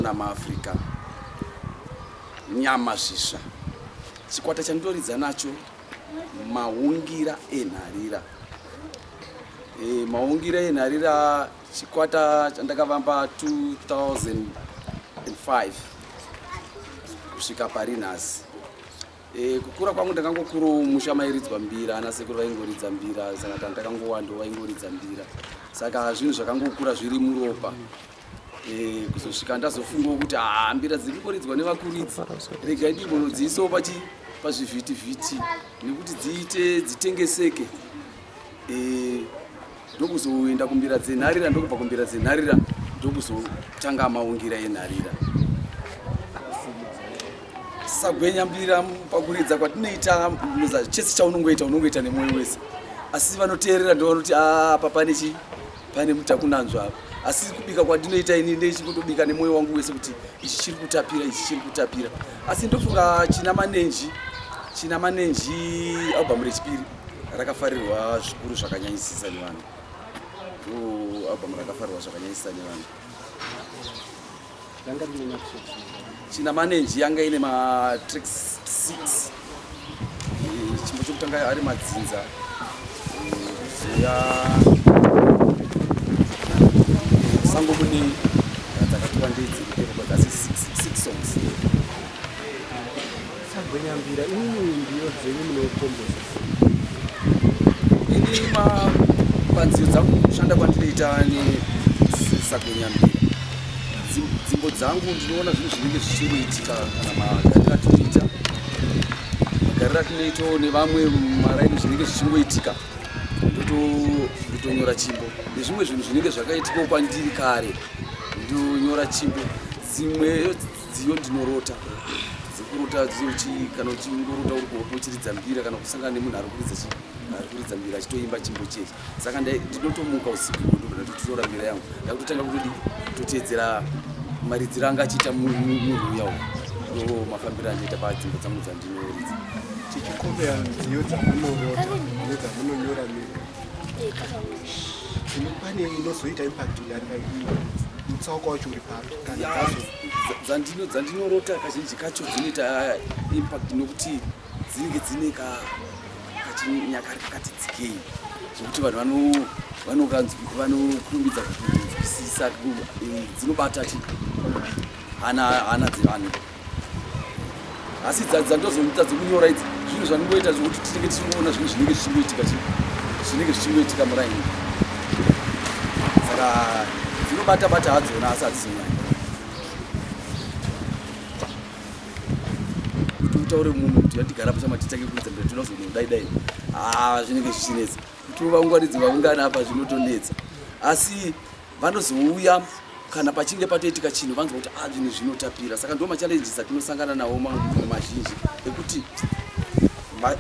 NAMA Africa Nyamasvisva chikwata chandoridza nacho Maungira Enharira. Maungira Enharira chikwata chandakavamba 2005 kusvika parinhasi. Kukura kwangu ndakangokuru musha mairidzwa mbira, ana sekuru vaingoridza mbira, saka ndakangowandawo vaingoridza mbira, saka zvinhu zvakangokura zviri muropa. Kuzosvika ndazofungawo kuti mbira dziri kuridzwa nevakuridzi, regai ndimbonodziisawo pazvivhiti-vhiti nekuti dzitengeseke. Ndokuzoenda kumbira dzenharira, ndokubva kumbira dzenharira ndokuzotanga Maungira Enharira. Gwenyambira pakuridza kwatinoita chese chaunongoita nemwoyo wese, asi vanoteerera ndovanoti apa pane mutakunanzva apa. Asi kubika kwandinoita ini ndechikutobika nemwoyo wangu wese kuti ichi chiri kutapira. Asi ndofunga Chinamanenji album rechipiri rakafarirwa zvikuru zvakanyanyisisa nevanhu. Album rakafarirwa zvakanyanyisisa nevanhu. Chinamanenji yanga ine tracks 6. Chimbo chokutanga ari madzinza. Musango Muneyi dzakatora ndedziri asi 6 songs. Gwenyambira ini ndiyo dzenyu munokomboza. Ini panziyo dzangu kushanda kwandinoita Gwenyambira. Dzimbo dzangu ndinoona zvinhu zvinenge zvichiitika kana magariro atinoita. Magariro atinoitawo nevamwe maraini zvinenge zvichingoitika. Ndotonyora chimbo. Nezvimwe zvinhu zvinenge zvakaitika kwandiri kare. Ndonyora chimbo. Dzimwe dziyo ndinorota. Dzikurota kana uchingorota uri kuchiridza mbira kana kusangana nemunhu ari kuridza mbira achitoimba chimbo chechi. Saka ndinotomuka usiku ndototora mbira yangu. Ndakutotanga kutoteedzera maridziro anga achiita muruya uwo mafambiro anoita padzimbo dzangu dzandinoridza. Tichikombeya nziyo dzamunorota nedzamunonyora pane inozoita impact mutsauko wacho uri papi dzandinorota kazhinji kacho dzinoita impact nokuti dzinenge dzine kachinyakare kakati dzikei zvekuti vanhu vanokurumbidza kunzwisisa dzinobata hana dzevanhu. Asi dzandozoita dzekunyora idzi zvinhu zvaningoita zvokuti tinenge tichinoona zvinhu zvinenge zvichingoitika muraini. Saka dzinobata hadzona asi hadzizonyanyi. Kuti utaure munhu kuti yatigara pachama titange kuridza mbira toda kuzodai zvinenge zvichinetsa. Kuti vaungwaridzi vaungana apa zvinotonetsa. Asi vanozouya kana pachinge patoitika chinhu vanzwa kuti zvinhu zvinotapira. Saka ndo machallenges atinosangana nawo mazhinji ekuti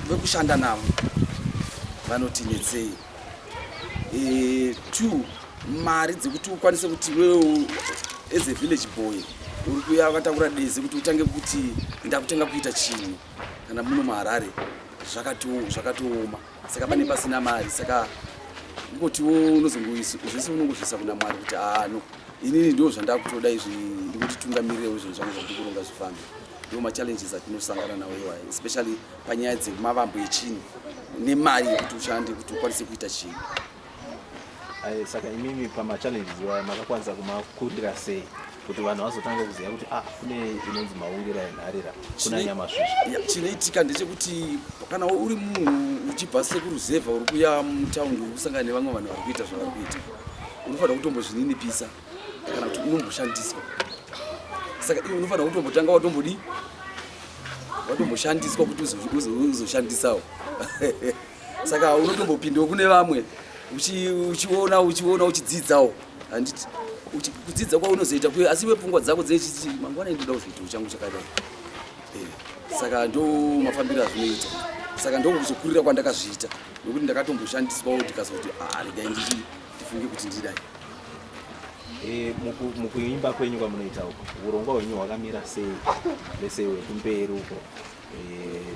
vekushanda navo vanotinetsei. 2 mari dzekuti ukwanise kuti wewe as a village boy uri kuya wakatakura deze kuti utange kuti ndakutanga kuita chinhu kana muno muHarare zvakatooma. Saka pane pasina mari. Saka ngotiwo unozongoisa zvese unongozvisa kuna Mwari kuti no inini ndo zvandakutoda izvi ndikutitungamirewo zvinhu zvangu zvandikuronga zvifambe. Ndo machallenges atinosangana nawo iwayo, especially panyaya dzemavambo echinhu nemari yekuti ushande kuti ukwanise kuita chinhu. Saka imimi pamachallenges iwayo makakwanisa kumakundira sei kuti vanhu vazotanga kuziva kuti kune inonzi Maungira Enharira kuna Nyamasvisva. Chinoitika ndechekuti kana uri munhu uchibva sekuruzevha uri kuya mutaundi uri kusangana nevamwe vanhu vari kuita zvavari kuita, unofanira kutombozvininipisa kana kuti unomboshandiswa. Saka iwe unofanira kutombotanga watomboshandiswa kuti uzoshandisawo. Saka unotombopindawo kune vamwe uchiona uchidzidzawo. Handiti kudzidza kwaunozoita kuye asi wepfungwa dzako dzechiti mangwana ndoda kuzoita changu chakadai. Saka ndo mafambiro azvinoita. Saka ndo kuzokurira kwandakazviita nokuti ndakatomboshandiswawo ndikazoti regai ndifunge kuti ndidai. Mukuimba kwenyu kwamunoita uko urongwa hwenyu hwakamira sei lese wekumberi uko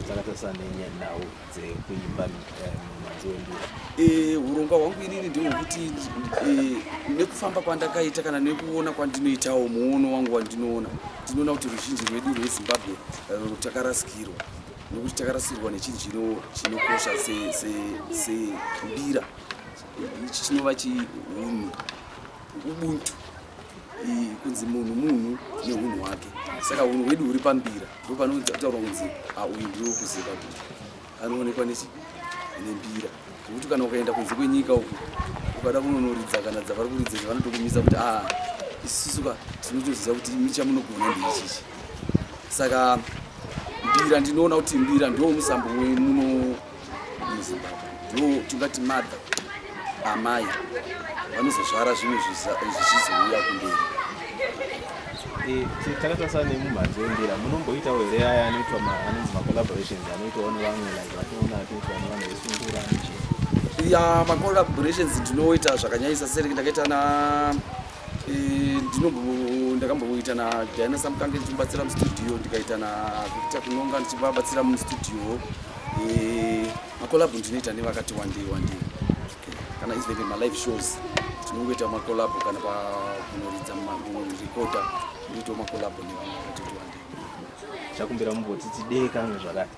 dzakatasana nenyau dzekuimba mumanzi wembira? Urongwa hwangu inini ndihwokuti nekufamba kwandakaita kana nekuona kwandinoitawo muono wangu wandinoona ndinoona kuti ruzhinji rwedu rweZimbabwe takarasikirwa nokuti takarasikirwa nechinhu chinokosha sembira. Ichi chinova chihunhu ubuntu kunzi munhu nehunhu hwake. Saka hunhu hwedu huri pambira ndo panotaurwa kunzi uyu ndiwo kuZimbabwe anoonekwa nembira. Nokuti kana ukaenda kunze kwenyika uku ukada kunonoridza kana dzavari kuridza zvavanotokumisa kuti isusuka tinotoziva kuti chamunogona ndeichichi. Saka mbira ndinoona kuti mbira ndo musambo muno muZimbabwe, ndo tingati madha amai vanozozvara zvinhu zvichizouya kumberi. Takatasana nemumanzi wembira munomboitawo here aya anoitwa anonzi macollaborations anoitwawo nevamwe vatinoona atoitwa nevanhu vesungura macollaborations ndinoita zvakanyanyisa seri ndakaita ndakamboita naDiana Samkange ndichimubatsira mustudio, ndikaita naVictor Kunonga ndichivabatsira mustudio. Makolabhu ndinoita nevakati one day kana even malive shows tinongoita makolabhu kana pakunoridza kurekoda ndinoita makolabhu nevakati one day. Chakumbira mumbotiti dei kamwe zvakati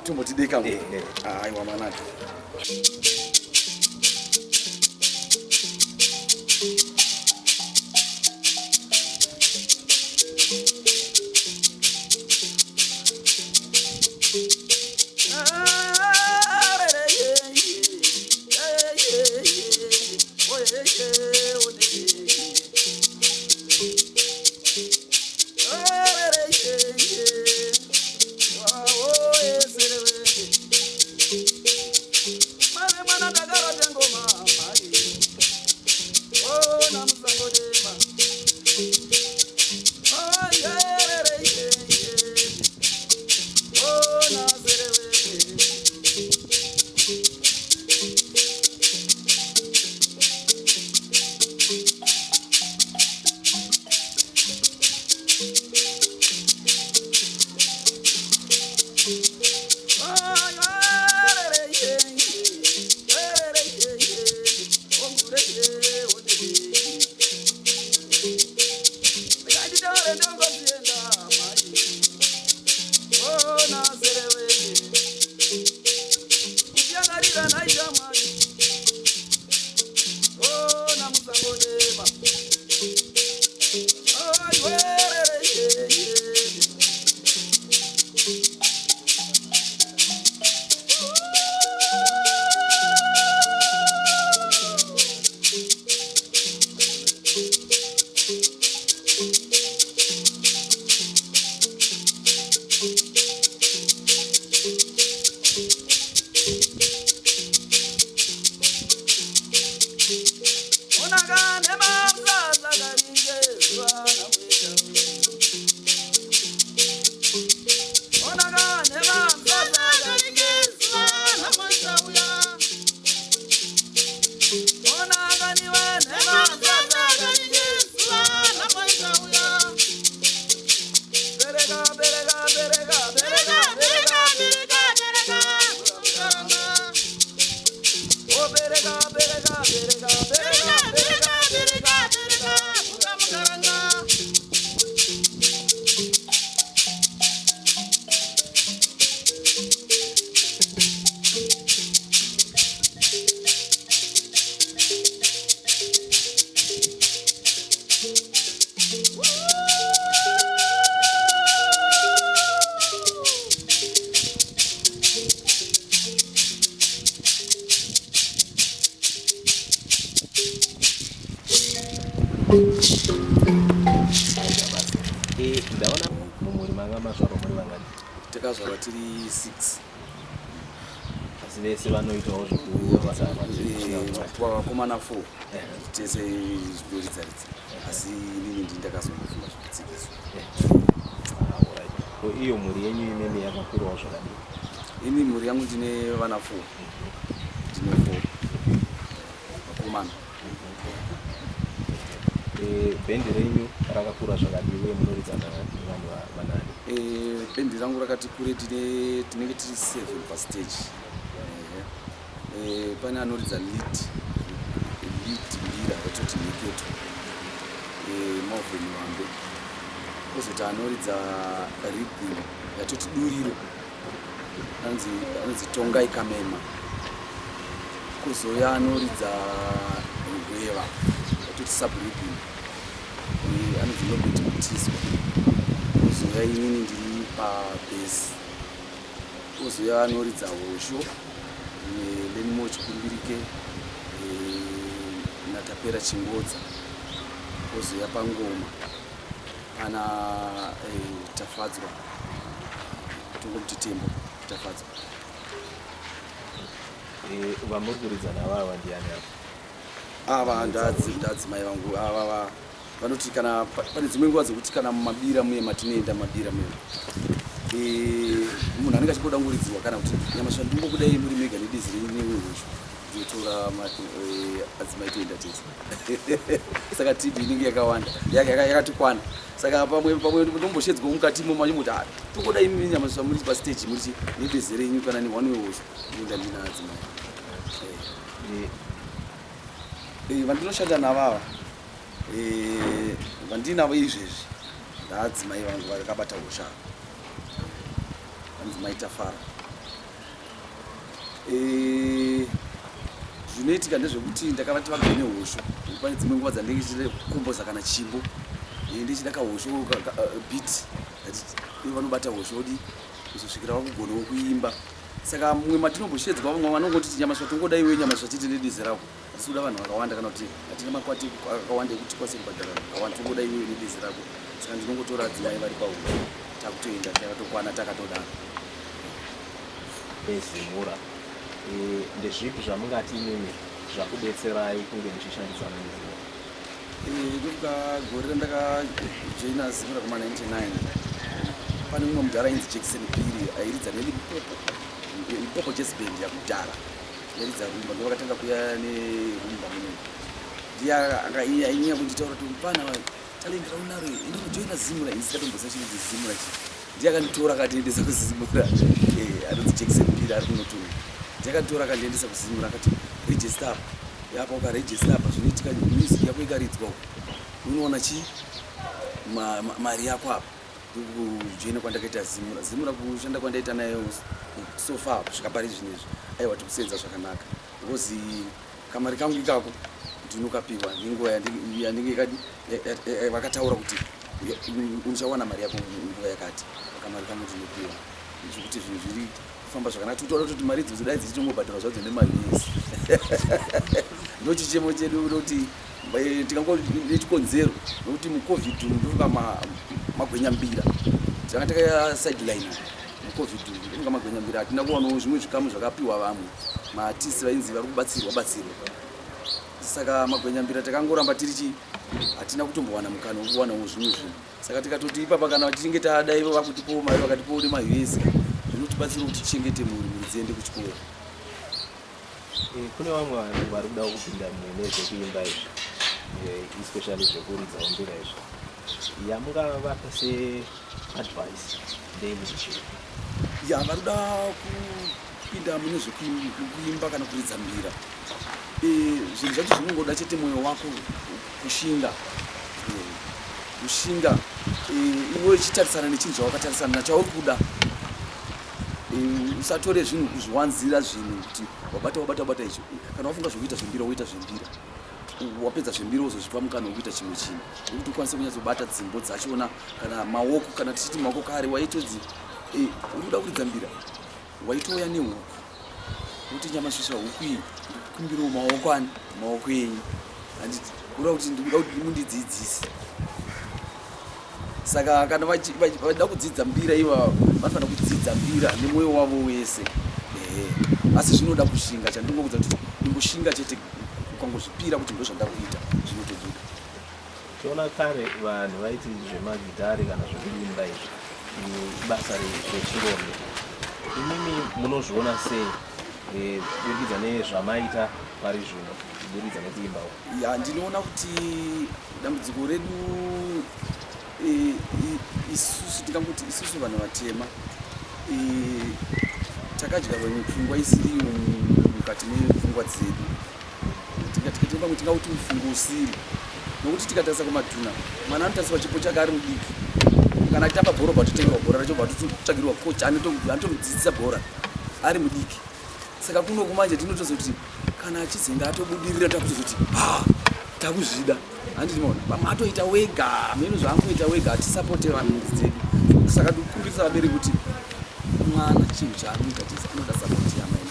tomboti dei kamwe aiwa manaka. Ndaona mumurima ngamazvaro muri vangani? Takazvarwa tiri 6. Asi vese vanoitawo zvekubasa vakomana 4 tese zvidoridzaridza, asi inini ndindakazongofunga zvekutsikiswa. Iyo mhuri yenyu imene yakakurawo zvakadini? Ini mhuri yangu ndine vana 4. Ndine 4 vakomana. Bendi renyu rakakura zvakadini uye munoridzana nevanhu vanani? Bendi rangu rakati kure, tinenge tiri 7 pastage. Pane anoridza lead mbira yatoti niketo movheni wambe, kozoti anoridza rhythm yatoti duriro anonzi tongai kamema, kozouya anoridza ngweva yatoti subrhythm anonzi nobeti mutiswa, kozouya inini ndiri pabhesi, kozouya anoridza hosho lenimo chikumbirike natapera chingodza, kozouya pangoma pana tafadzwa tongomuti tembo tafadzwa. Vamuri kuridzana vava ndiani apo? Ava ndadzimai vangu ava vanoti kana pane dzimwe nguva dzekuti kana mumabira muye matinoenda mabira muye munhu anenge achikoda ngoridzirwa kana kuti Nyamasvisva ndimbokudai muri mega nedizi renewehushu ndinotora adzimai toenda tese. Saka TV inenge yakawanda yakatikwana, saka pamwe ndomboshedzwa mukatimo manyumuti tokudai Nyamasvisva muri pastage muri nedizi renyu kana newanewehushu ndinoenda ndina adzimai. Vandinoshanda navava vandinavo izvezvi ndaadzimai vangu vakabata hosha, maitafara. Zvinoitika ndezvekuti ndakavati vagene hosho, pane dzimwe nguva dzandenge ndichida kukomboza kana chimbo ndichida kahosho beat vanobata hosho odi kuzosvikira vakugonawo kuimba. Saka mumwe matinongoshedzwa vamwe vanongoti Nyamasvisva tongodai we Nyamasvisva titi nedizi rako, asi kuda vanhu vakawanda kana kuti hatina makwati akawanda ekuti kwase kubhadhara akawanda tongodai we nedizi rako. Saka ndinongotora adzimai vari pahosho takutoenda takatokwana takatodana. Ezimura ndezvipi zvamungati imimi zvakudetserai kunge muchishandisa nezimura? Ndoka gore randakajoina zimura kuma99 pane mumwe mudhara ainzi Jackson Piri airidza nelimpopo jazz band yakudhara yaridza rumba, ndovakatanga kuya nerumba munomu. Ndiye ainyanya kunditaura kuti pana talendera unaro ndinojoina zimura, isikatombosa chinzi zimura chi. Ndiye akanditora akandiendesa kuzimura, anonzi Jackson Piri ari kunotunga. Ndiye akanditora akandiendesa kuzimura akati register apa, yapa ukaregister apa zvinoitika music yako ikaridzwa unoona chi mari yako apa kujoina kwandakaita zimura kushanda kwandaita nayo sofa kusvika pari zvinezvi aiwa tikusenza zvakanaka because kamari kangu ikako ndinokapiwa nenguva yanenge vakataura kuti uchawana mari yako nguva yakati kamari kangu ndinopiwa zvekuti zvinhu zviri kufamba zvakanaka titoda kuti mari idzodzo dai dzichitongobhadhara zvadzo nemavhesi ndochichemo chedu kuti tikango nechikonzero nokuti mucovid ndofunga magwenyambira tanga takasideline mucovid ndofunga magwenyambira hatina kuwanawo zvimwe zvikamu zvakapiwa vamwe maartisi vainzi vari kubatsirwa saka magwenyambira takangoramba tiri hatina kutombowana mukana wekuwanawo zvimwe zvinhu saka tikatoti ipapa kana tichinge tada ivo vakutipowo mari vakatipowo nemavhesi zvinotibatsira kuti tichengete mhuri dziende kuchikoro. Kune vamwe vanhu vari kuda kupinda nezvekuimba izvi especially zvekuridza mbira izvi yamungavapa seadvice ndeimuchichiro vari kuda kupinda mune zvekuimba kana kuridza mbira zvinhu zvacho zvinongoda chete mwoyo wako kushinga iwe uchitarisana nechinhu zvawakatarisana nacho uri kuda usatore zvinhu kuzviwanzira zvinhu kuti wabata icho kana wafunga zvokuita zvembira woita zvembira wapedza zvembira wozozvipa mukana wekuita chimwe chinhu nekuti ukwanise kunyatsobata dzimbo dzachona kana maoko kana tichiti maoko kare waitodzi uri kuda kuridza mbira waitouya nehuku kuti Nyamasvisva huku iyi ndikukumbirawo maoko enyu handiti ura kuti ndikuda kuti mundidzidzise. Saka kana vachida kudzidza mbira iva vanofanira kudzidza mbira nemwoyo wavo wese asi zvinoda kushinga chandingokuudza kuti ingoshinga chete ukangozvipira kuti ndozvanda kuita zvinotobuda. Tiona kare vanhu vaiti zvemagidhari kana zvekuimba izvi basa rechirombo imimi munozviona sei kubudikidza nezvamaita pari zvino kubudikidza nekuimbawo? Ndinoona kuti dambudziko redu isusu tikangoti isusu vanhu vatema takadyarwa mipfungwa isiriyo mukati mepfungwa dzedu tikatika pamwe tingauti mufungo usiri nokuti tikatarisa kumadhuna mwana anotariswa chipo chake ari mudiki kana achitamba bhora batotengerwa bhora racho batotsvagirwa kocha anotomudzidzisa bhora ari mudiki. Saka kuno kumanje tinotozoti kana achizenga atobudirira takutozoti takuzvida handinoona pamwe atoita wega meno zvaangoita wega atisapote vanhu dzedu. Saka ndikukumbirisa vabereki kuti mwana chinhu chaanoita chese anoda sapoti yamai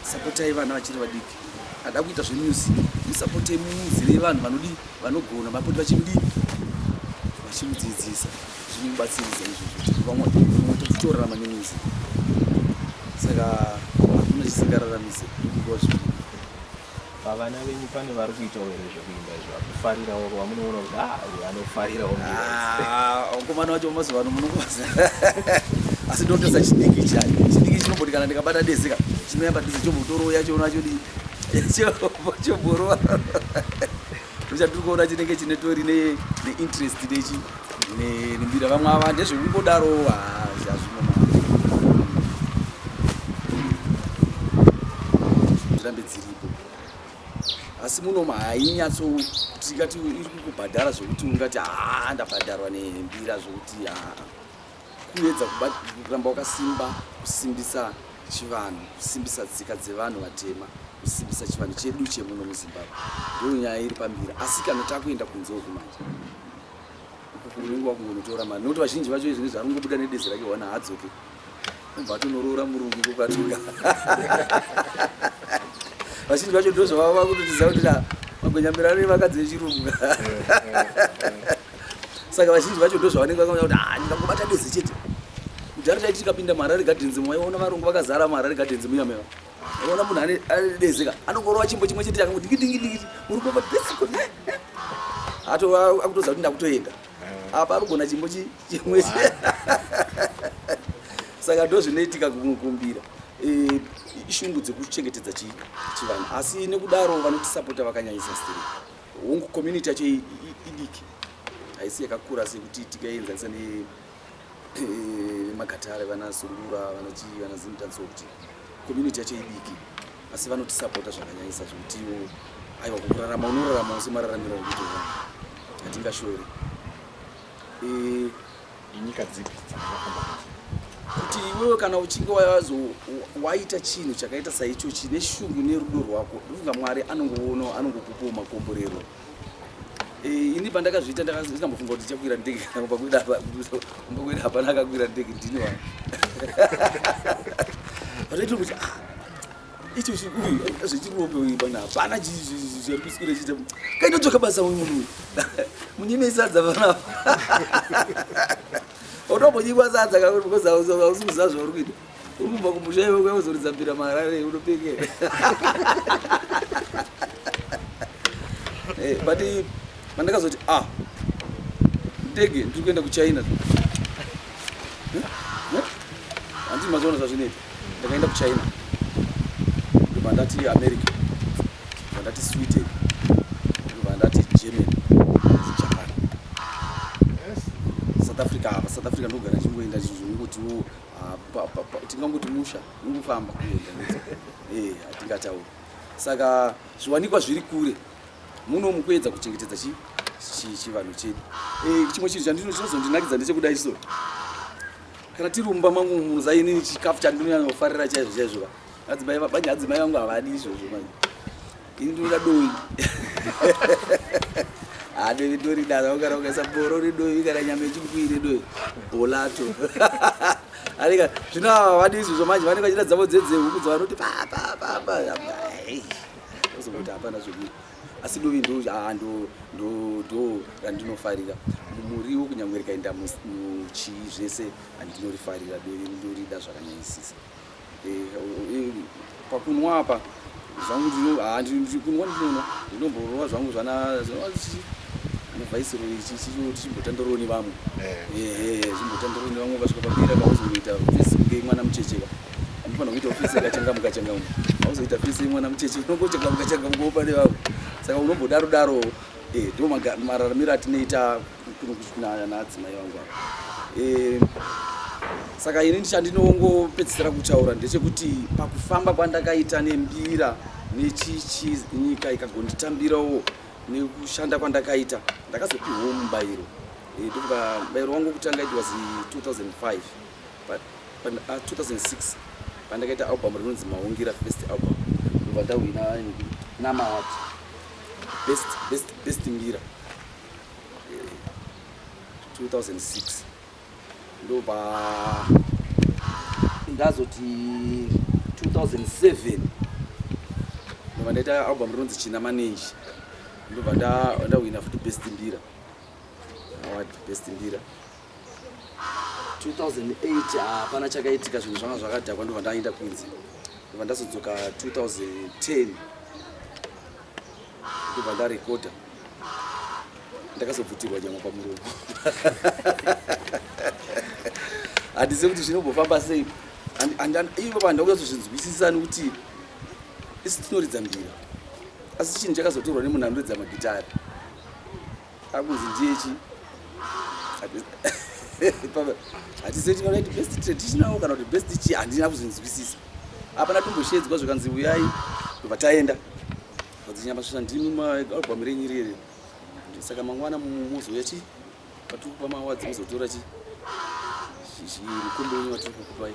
sapotai vana vachiri vadiki ada kuita zvemusic musapotei muzire vanhu vanogona vapote vachimudzidzisa zvinobatsiridza izvozvo vamwe totorarama nemusic. Saka hakuna chisingararamisi ndikuwa zvino pavana venyu pane vari kuitawo here zvekuimba izvo vakufarirawo vamunoona kuti anofarirawo vakomana vacho vamazuva ano munokuvaza asi ndinotosa chidiki chidiki chinomboti kana ndikabata desika chinoyamba dise chombotoroya chonacho choborowa ndochatiri kuona chinenge chinetori neinterest nembira vamwe ava ndezvekungodaro zvirambe dziripo asi munoma hainyatso tikati iri kukubhadhara zvokuti ungati ndabhadharwa nembira zvokuti kuedza kuramba wakasimba kusimbisa chivanhu kusimbisa tsika dzevanhu vatema kusimbisa chivanhu chedu chemuno muZimbabwe ndiyo nyaya iri pambira. Asi kana takuenda kunzewo kumanje unenge wakungonotora mari nokuti vazhinji vacho izvi zvaringobuda nedezi rake wana hadzoke ubva atonorora murungu kokatuka vazhinji vacho ndo zvavava kutotiza kuti Magwenyambira ane vakadzi vechirungu saka vazhinji vacho ndo zvavanenge vakaona kuti ndingangobata dezi chete kudhara taiti tikapinda muHarare Gardens maiona varungu vakazara muHarare Gardens muyameva aiona munhu ane dezika anongorova chimbo chimwe chete yakangoti dingidingidi murungu padesiko akutoza kuti ndakutoenda apa arigona chimbo chimwe saka ndo zvinoitika kumukumbira ishungu dzekuchengetedza chivanhu asi nekudaro vanotisapota vakanyanyisa stiri hongu community yacho idiki haisi yakakura sekuti tikaenzanisa nemagatare vana Sungura vana Zimtanso kuti community yacho idiki asi vanotisapota zvakanyanyisa zvokutiwo aiwa kurarama unorarama semararamiro okuti hatingashore nyika dzipi dzakafamba kuti iwewe kana uchinge waita chinhu chakaita saicho chine shungu nerudo rwako ndofunga Mwari anongoona anongokupawo makomborero. Ini pandakazviita ndakambofunga kuti ndichakwira ndege kana kumbokwira hapana akakwira ndege ndini wa pataito kuti icho uyu zvichirope pana hapana zvirikuswira chiita kaindodzoka basa munhu munyemesadza panapa unombonyikwa sadza because hausi kuziva zvauri kuita uri kubva kumusha iwe kwauzoridza Mbira Marare unopekera but mandakazoti ndege ndiri kuenda kuChina handii mazoona zvazvinoita ndakaenda kuChina ndobva ndati America ndobva ndati Sweden ndobva ndati Germany ndati Japan. South Africa ndogara chingoenda zvingoti tingangoti musha ingofamba hatingatauri. Saka zviwanikwa zviri kure muno mukuedza kuchengetedza chivanhu chedu. Chimwe chinhu chinozondinakidza ndechekudai so kana tiri mumba mangu muzaini chikafu chandinonyanyofarira chaizvo adzimai vangu havadi izvozvo manje ini ndinoda doi doi ndorida ukara ukaisa boro redoi kana nyama yechipwiri doi bolato arika zvino havadi izvozvo manje vanenge vachida dzavo dzedzehuku dzavanoti ozongoti hapana zvokuita asi dovi ndo randinofarira mumuriwo kunyange rikaenda muchii zvese handinorifarira dovi ndorida zvakanyanyisisa. Pakunwa apa zvangu kunwa ndinomborova zvangu zvanaviceroy chimbotandoroni vamwe chimbotandoroni vamwe ukasvika pamberi kauzoita fesi mwana muchecheka anofanira kuita fesi yakachangamuka auzoita fesi mwana mucheche unongochangamuka pane vamwe saka unombodaro ndo mararamiro atinoita naadzimai vangu ava. Saka ini chandinongopedzisira kutaura ndechekuti pakufamba kwandakaita nembira nechichi nyika ikagonditambirawo nekushanda kwandakaita ndakazopiwawo mubayiro. Ndokuti mubayiro wangu wekutanga it was 2005 2006 pandakaita album rinonzi Maungira Best Album ndobva ndawina NAMA Awards Best Mbira 2006 ndobva ndazoti 2007 ndobva ndaita album rinonzi Chinamanenji ndobva ndawina futi Best Mbira Award Best Mbira 2008 hapana chakaitika zvinhu zvanga zvakadhakwa ndobva ndaenda kunzi ndobva ndazodzoka 2010 ndobva ndarekodha ndakazobvutirwa nyama pamuromo handizivi kuti zvinombofamba sei ivo vanhu ndakuzozvinzwisisa nekuti isi tinoridza mbira asi chinhu chakazotorwa nemunhu anoridza magitari akunzi ndiyechi hatise tinonaiti best traditional kana kuti best chi handina kuzvinzwisisa apana tomboshedzwa zvakanzi uyai ndobva taenda vadzinyambasvisva ndimi maalbhamu renyirere saka mangwana muzouya chi patiri kupa maawadzi muzotora chi mukombe wenyu watiri kukupai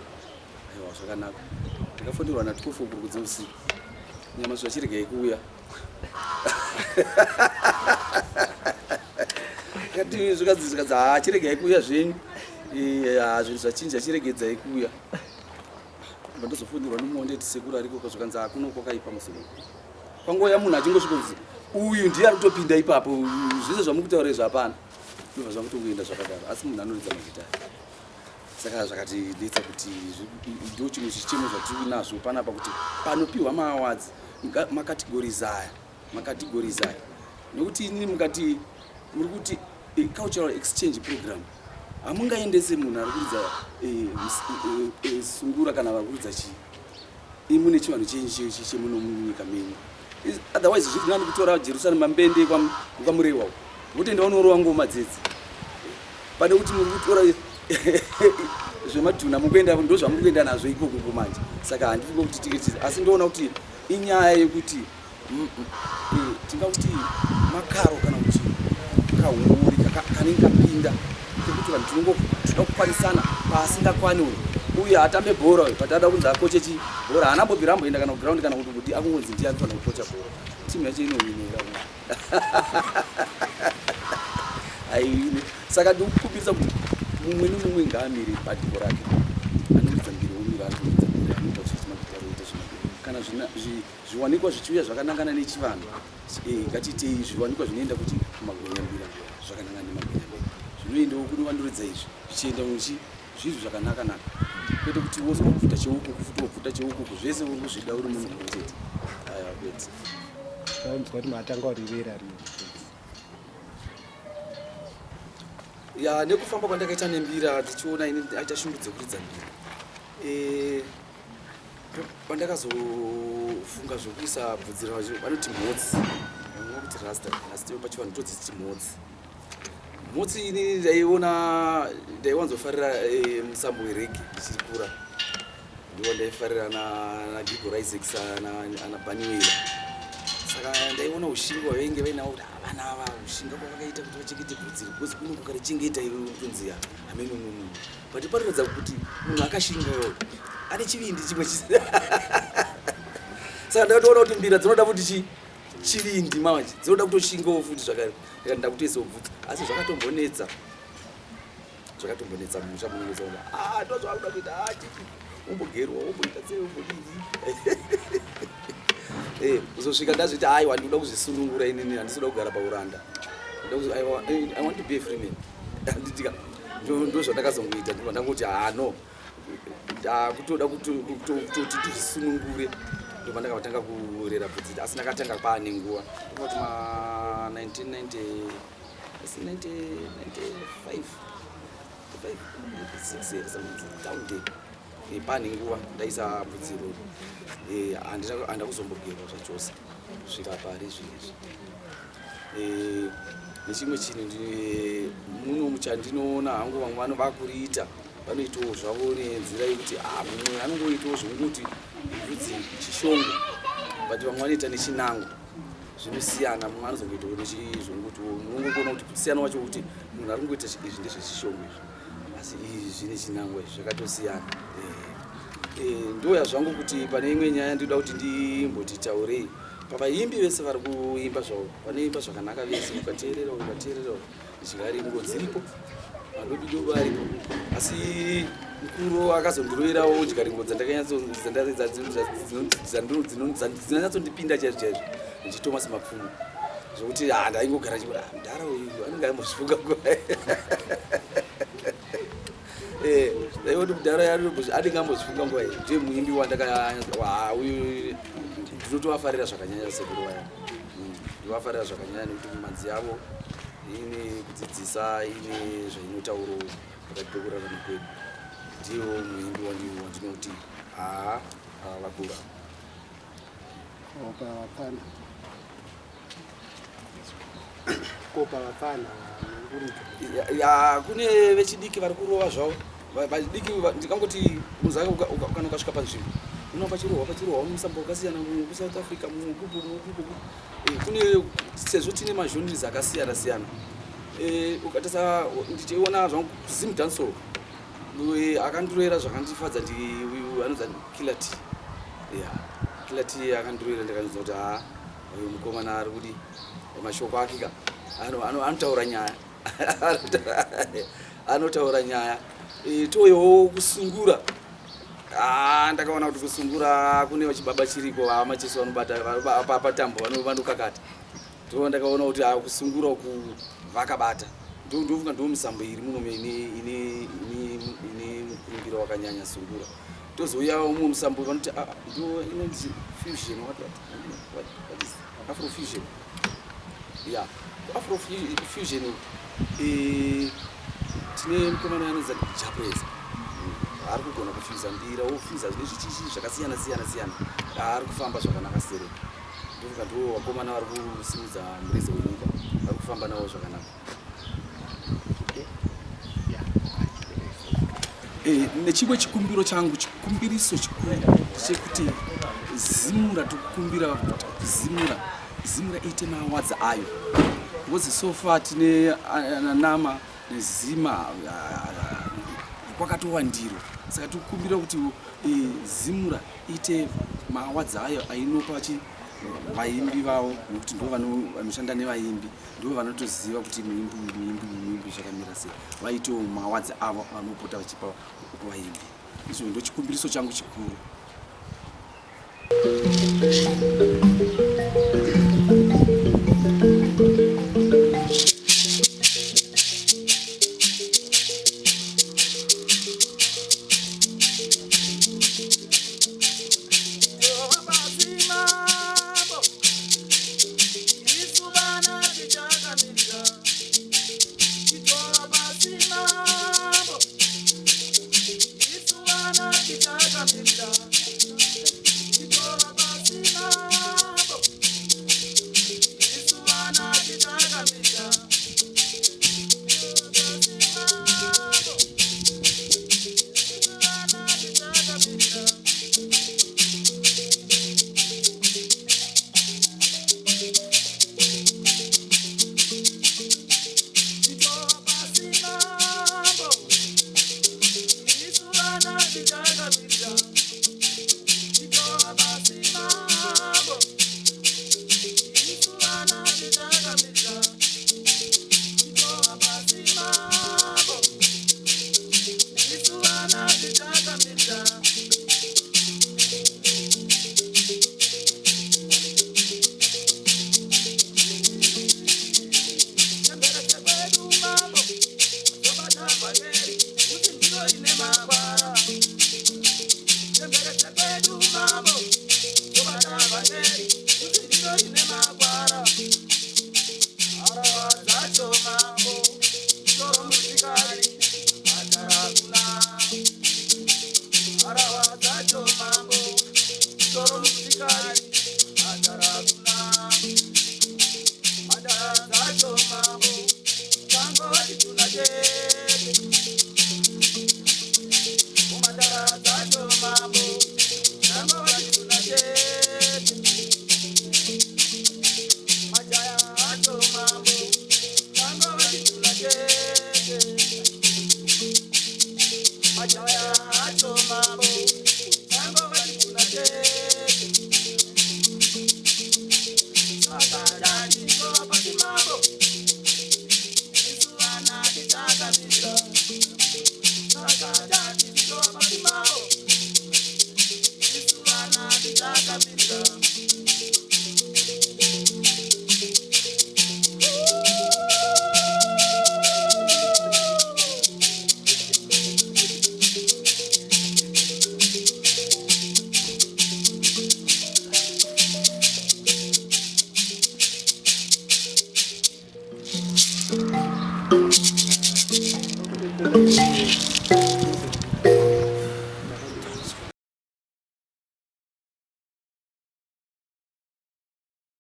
aiwa zvakanaka ndakafonderwa natikofu kurukudze usiku Nyamasvisva chiregai kuuya kati zvikadzi chiregai kuuya zvenyu zvinhu zvachinja chiregedzai kuuya ndozofonderwa nomuondeti sekuru ariko zvakanzi kuno kwakaipa musoro panguva munhu achingosvika kuti uyu ndiye ari kutopinda ipapo zvese zvamukutaura zvapana ndobva zvakutongoenda zvakadaro asi munhu anoridza magitari. Saka zvakati ndetsa kuti ndo chimwe chichemo zvatiri nazvo panapa kuti panopiwa maawards makategorize aya nokuti inini mukati muri kuti cultural exchange program hamungaendese munhu ari kuridza sungura kana vari kuridza chii mune chivanhu chenji chemuno munyika menyu otherwise zvirinani kutora Jerusalem mbende kwamurewa votoenda vanorowa ngoma dzedzi pane kuti muri kutora zvemadhuna mukuenda ndo zvamuri kuenda nazvo ikoko manje. Saka handifunga kuti tiketi asi ndoona kuti inyaya yekuti tingakuti makaro kana kuti kahumuri kanenge kapinda kekuti vanhu tinoda kukwanisana pasingakwani uye atambe bhora patada kunzi akoche bhora haana mbobhiramboenda kana kuground kana kuti akungonzi ndiye anofanira kukocha bhora timu yacho inowinira aiwine saka ndikukumbirisa kuti mumwe nemumwe ngaamire bandiko rake anoridza mbiri umira anoridza mbiri anoita chichimakitaroita kana zviwanikwa zvichiuya zvakanangana nechivanhu ngatitei zviwanikwa zvinoenda kuti kumagwenyambira zvakanangana nemagwenyambira zvinoendawo kunovanduridza izvi zvichienda zvinhu zvakanaka kwete kuti wozwa kupfuta cheuku kufuta kupfuta cheuku zvese uri kuzvida uri munhu mutete aiwa kwete taunzwa kuti matanga urivera ya nekufamba kwandakaita nembira tichiona ini aita shungu dzekuridza mbira pandakazofunga zvokuisa bvudzi vanoti mhotsi kuti rasta asi pachivanhu todziti mhotsi ini ndaiwanzofarira musambo werege ndichiri kura ndiwo ndaifarira naGigor Isaacs ana Baniwela saka ndaiona ushinga hwainge vainawo kuti vana ava ushinga kwavakaita kuti vachengete bvudzi because kuno kukarichengeta iwe utonziya amene munhu but panoratidza kuti munhu akashingawo ane chivindi chimwe saka ndakatoona kuti mbira dzinoda futi chivindi manje dzinoda kutoshingawo futi zvakare ndakanda kutoisawo bvudzi asi zvakatombonetsa musha munongeza kuti ndozvaakuda kuita umbogerwa umboita sei umbodii kuzosvika ndazviti aiwa ndinoda kuzvisunungura inini handisoda kugara pauranda I want to be a free man anditika ndo zvandakazongoita ndipo ndangoti no kutoda kutoti tizvisunungure ndipo ndakavatanga kurera bvudzi asi ndakatanga paane nguva kuti 1995 pane nguva ndaisa bvudzi handa kuzombogerwa zvachose kusvika pari zvinezvi nechimwe chinhu muno muchandinoona hangu vamwe vano vakuriita vanoitawo zvavo nenzira yekuti mumwe anongoitawo zvekuti bvudzi chishongo but vamwe vanoita nechinango zvinosiyana mumwe anozongoitawo nechizvonguti munongoona kuti kusiyana wacho kuti munhu ari kungoita izvi ndezvechishongo izvi asi izvi nechinango izvi zvakatosiyana ndo yazvangu kuti pane imwe nyaya ndinoda kuti ndimbotitaurei pavaimbi vese vari kuimba zvavo vanoimba zvakanaka vese ukateerera chingari ngo dziripo madobidobi aripo asi mukuru akazondiroverawo chikaringo dzandinyatsondipinda chaizvo ndichiThomas Mapfumo zvokuti ndaingogara chikuti mudhara uyu anenge aimbozvifunga ndaioti mudhara anenge ambozvifunga nguva iyi ndiye muimbi uyu ndinotovafarira zvakanyanya sekuru vaya ndivafarira zvakanyanya nekuti manzi yavo ine kudzidzisa ine zvainotauro pakati pekurarama kwedu ndiwo muimbi wandinoti vakura kopa vapana kune vechidiki vari kurova zvavo vachidiki ndikangoti muzaka kana ukasvika panzvimbo uno pachirohwa unomusambo wakasiyana kusouth africa kune sezvo tine mazhonris akasiyana siyana ukatasa ndichiona zvangu Zim Dancehall akandiroera zvakandifadza uyu anonzi Kilati akandiroera ndikanzwa kuti uyu mukomana ari kudi mashoko akika anotaura nyaya anotaura nyaya toyewo kusungura ndakaona kuti kusungura kune vachibaba chiriko vamacheso vanobata patambo vanokakata ndo ndakaona kuti kusungura uku vakabata ndofunga ndo misambo iri muno ine mukurumbira wakanyanya sungura tozouya umwe musambo vanoti ndo inonzi fusion what is afro fusion afro fusion tine mukomana anonzi Jabreza ari kugona kufyuza mbira ofyuza nezvichichi zvakasiyana siyana ari kufamba zvakanaka sere ndofunga ndo vakomana vari kusimudza mureza wenyika vari kufamba nawo zvakanaka nechimwe chikumbiro changu chikumbiriso chikuru chekuti zimura tokukumbira kuti zimura ite maawadzi ayo because so far tine NAMA nezima kwakatowandiro. Saka tikukumbira kuti zimura ite maawadzi ayo ainopa vaimbi vavo, nokuti ndo vanoshanda nevaimbi, ndo vanotoziva kuti muimbi zvakamira sei. Vaitewo maawadzi avo vanopota vachipa vaimbi. Izvo ndo chikumbiriso changu chikuru.